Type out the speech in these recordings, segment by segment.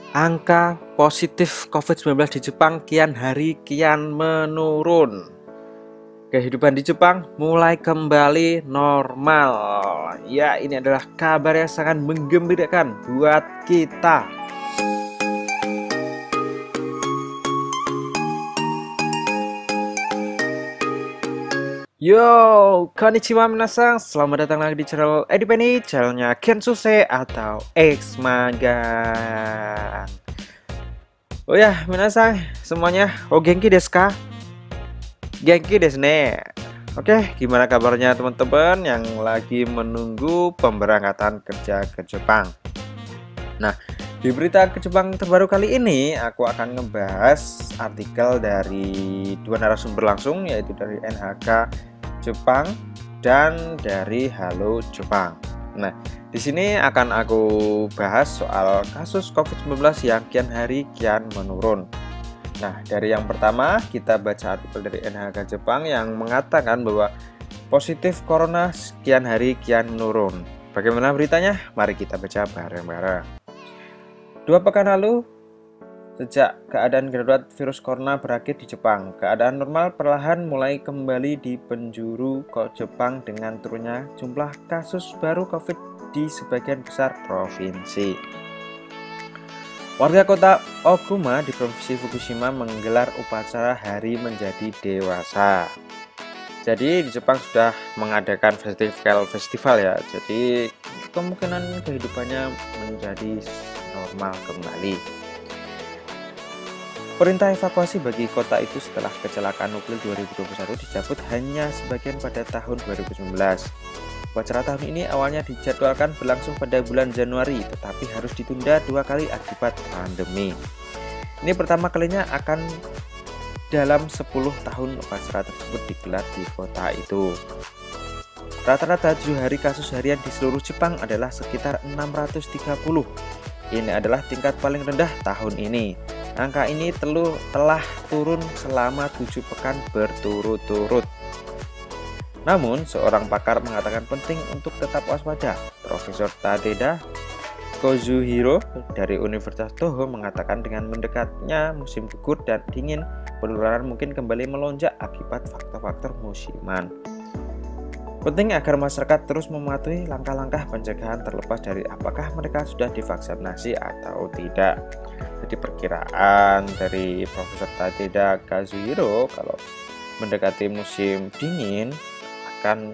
Angka positif COVID-19 di Jepang kian hari kian menurun. Kehidupan di Jepang mulai kembali normal. Ya, ini adalah kabar yang sangat menggembirakan buat kita. Yo, konnichiwa minasang, selamat datang lagi di channel Edipeni, channelnya Kensuse atau X Magang. Oh ya, minasang, semuanya, genki desu ka? Genki desu ne. Oke, gimana kabarnya teman-teman yang lagi menunggu pemberangkatan kerja ke Jepang? Nah, di berita ke Jepang terbaru kali ini, aku akan ngebahas artikel dari dua narasumber langsung, yaitu dari NHK Jepang dan dari Halo Jepang. Nah, di sini akan aku bahas soal kasus COVID-19 yang kian hari kian menurun. Nah, dari yang pertama kita baca artikel dari NHK Jepang yang mengatakan bahwa positif corona kian hari kian menurun. Bagaimana beritanya? Mari kita baca bareng-bareng. 2 pekan lalu, sejak keadaan darurat virus corona berakhir di Jepang, keadaan normal perlahan mulai kembali di penjuru Jepang dengan turunnya jumlah kasus baru COVID di sebagian besar provinsi. Warga kota Okuma di provinsi Fukushima menggelar upacara Hari Menjadi Dewasa. Jadi di Jepang sudah mengadakan festival ya. Jadi kemungkinan kehidupannya menjadi normal kembali. Perintah evakuasi bagi kota itu setelah kecelakaan nuklir 2021 dicabut hanya sebagian pada tahun 2019. Upacara tahun ini awalnya dijadwalkan berlangsung pada bulan Januari, tetapi harus ditunda 2 kali akibat pandemi. Ini pertama kalinya akan dalam 10 tahun upacara tersebut digelar di kota itu. Rata-rata 7 hari kasus harian di seluruh Jepang adalah sekitar 630. Ini adalah tingkat paling rendah tahun ini. Angka ini telah turun selama 7 pekan berturut-turut. Namun, seorang pakar mengatakan penting untuk tetap waspada. Profesor Tadeda Kazuhiro dari Universitas Toho mengatakan dengan mendekatnya musim gugur dan dingin, penularan mungkin kembali melonjak akibat faktor-faktor musiman. Penting agar masyarakat terus mematuhi langkah-langkah pencegahan terlepas dari apakah mereka sudah divaksinasi atau tidak. Jadi perkiraan dari Profesor Tadeda Kazuhiro kalau mendekati musim dingin akan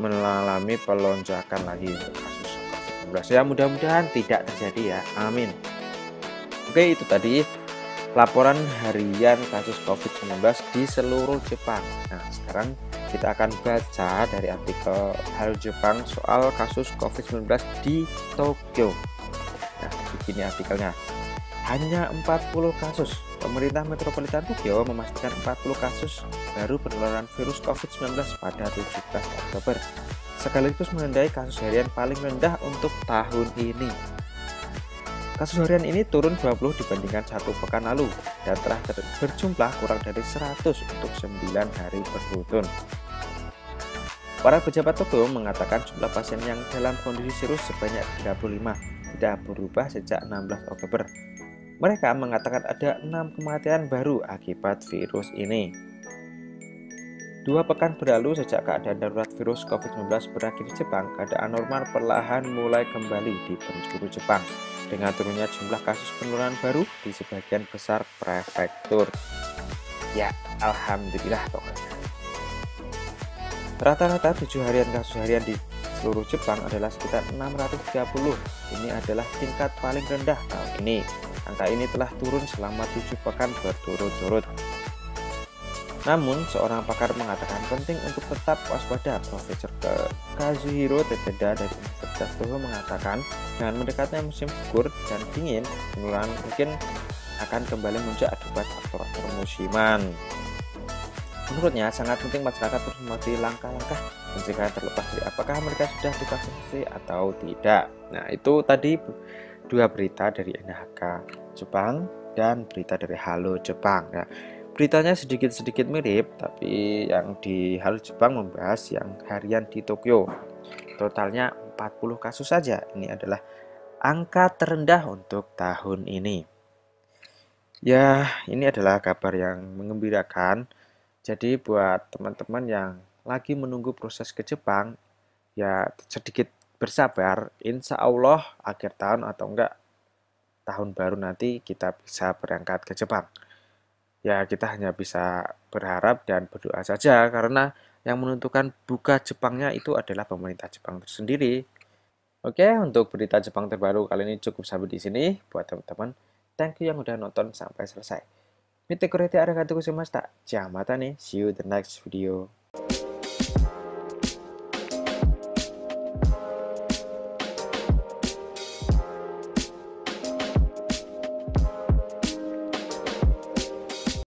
mengalami pelonjakan lagi untuk kasus COVID-19. Ya mudah-mudahan tidak terjadi ya, amin. Oke, itu tadi laporan harian kasus COVID-19 di seluruh Jepang. Nah, sekarang kita akan baca dari artikel Halo Jepang soal kasus COVID-19 di Tokyo. Nah, begini artikelnya. Hanya 40 kasus. Pemerintah Metropolitan Tokyo memastikan 40 kasus baru penularan virus COVID-19 pada 17 Oktober. Sekaligus menandai kasus harian paling rendah untuk tahun ini. Kasus harian ini turun 20 dibandingkan 1 pekan lalu dan telah berjumlah kurang dari 100 untuk 9 hari beruntun. Para pejabat Tokyo mengatakan jumlah pasien yang dalam kondisi serius sebanyak 35 tidak berubah sejak 16 Oktober. Mereka mengatakan ada 6 kematian baru akibat virus ini. 2 pekan berlalu sejak keadaan darurat virus COVID-19 berakhir di Jepang, keadaan normal perlahan mulai kembali di penjuru Jepang dengan turunnya jumlah kasus penularan baru di sebagian besar prefektur. Ya, alhamdulillah pokoknya. Rata-rata 7 harian kasus harian di seluruh Jepang adalah sekitar 630. Ini adalah tingkat paling rendah tahun ini. Angka ini telah turun selama 7 pekan berturut-turut. Namun, seorang pakar mengatakan penting untuk tetap waspada. Profesor Kazuhiro Tadeda dari Universitas Toho mengatakan dengan mendekatnya musim gugur dan dingin, penularan mungkin akan kembali muncul akibat faktor-faktor musiman. Menurutnya, sangat penting masyarakat terus mematuhi langkah-langkah pencegahan terlepas dari apakah mereka sudah divaksinasi atau tidak. Nah, itu tadi 2 berita dari NHK Jepang dan berita dari Halo Jepang. Nah, beritanya sedikit-sedikit mirip, tapi yang di Halo Jepang membahas yang harian di Tokyo. Totalnya 40 kasus saja. Ini adalah angka terendah untuk tahun ini. Ya, ini adalah kabar yang mengembirakan. Jadi buat teman-teman yang lagi menunggu proses ke Jepang, ya sedikit bersabar. Insya Allah akhir tahun atau enggak tahun baru nanti kita bisa berangkat ke Jepang. Ya, kita hanya bisa berharap dan berdoa saja karena yang menentukan buka Jepangnya itu adalah pemerintah Jepang tersendiri. Oke, untuk berita Jepang terbaru kali ini cukup sampai di sini buat teman-teman. Thank you yang udah nonton sampai selesai. Mite kurete arigatou gozaimashita. Jangan mata nih, see you the next video.